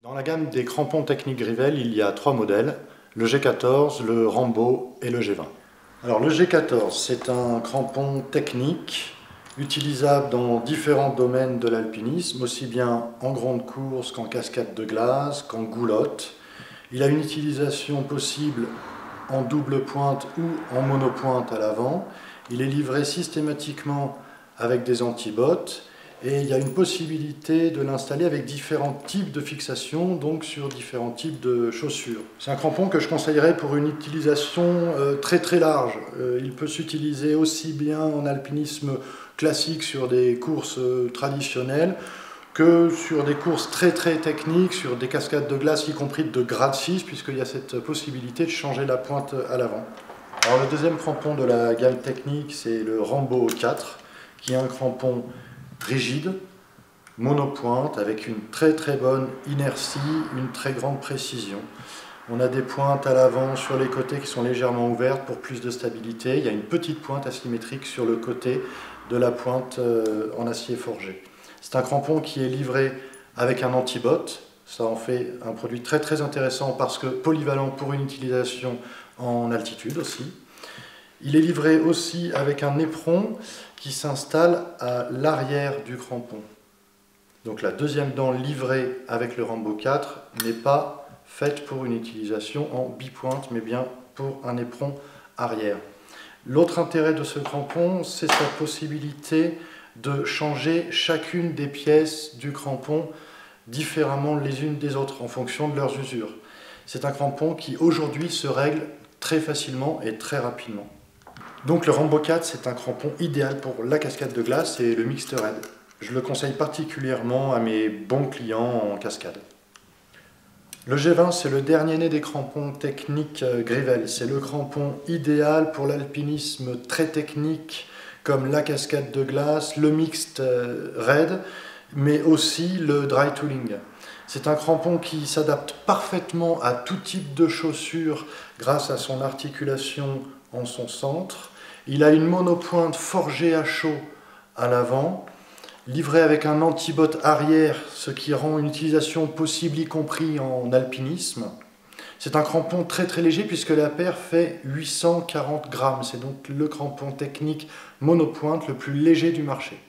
Dans la gamme des crampons techniques Grivel, il y a trois modèles, le G14, le Rambo et le G20. Alors le G14, c'est un crampon technique utilisable dans différents domaines de l'alpinisme, aussi bien en grande course qu'en cascade de glace, qu'en goulotte. Il a une utilisation possible en double pointe ou en monopointe à l'avant. Il est livré systématiquement avec des antibottes. Et il y a une possibilité de l'installer avec différents types de fixations, donc sur différents types de chaussures. C'est un crampon que je conseillerais pour une utilisation très large. Il peut s'utiliser aussi bien en alpinisme classique sur des courses traditionnelles que sur des courses très techniques, sur des cascades de glace, y compris de grade 6, puisqu'il y a cette possibilité de changer la pointe à l'avant. Alors le deuxième crampon de la gamme technique, c'est le Rambo 4, qui est un crampon rigide, monopointe, avec une très bonne inertie, une très grande précision. On a des pointes à l'avant sur les côtés qui sont légèrement ouvertes pour plus de stabilité. Il y a une petite pointe asymétrique sur le côté de la pointe en acier forgé. C'est un crampon qui est livré avec un anti-botte. Ça en fait un produit très intéressant parce que polyvalent pour une utilisation en altitude aussi. Il est livré aussi avec un éperon qui s'installe à l'arrière du crampon. Donc la deuxième dent livrée avec le Rambo 4 n'est pas faite pour une utilisation en bipointe, mais bien pour un éperon arrière. L'autre intérêt de ce crampon, c'est sa possibilité de changer chacune des pièces du crampon différemment les unes des autres en fonction de leurs usures. C'est un crampon qui aujourd'hui se règle très facilement et très rapidement. Donc le Rambo 4, c'est un crampon idéal pour la cascade de glace et le mixed raid. Je le conseille particulièrement à mes bons clients en cascade. Le G20, c'est le dernier né des crampons techniques Grivel. C'est le crampon idéal pour l'alpinisme très technique comme la cascade de glace, le mixed raid, mais aussi le dry tooling. C'est un crampon qui s'adapte parfaitement à tout type de chaussures grâce à son articulation en son centre. Il a une monopointe forgée à chaud à l'avant, livré avec un anti-botte arrière, ce qui rend une utilisation possible y compris en alpinisme. C'est un crampon très léger puisque la paire fait 840 grammes. C'est donc le crampon technique monopointe le plus léger du marché.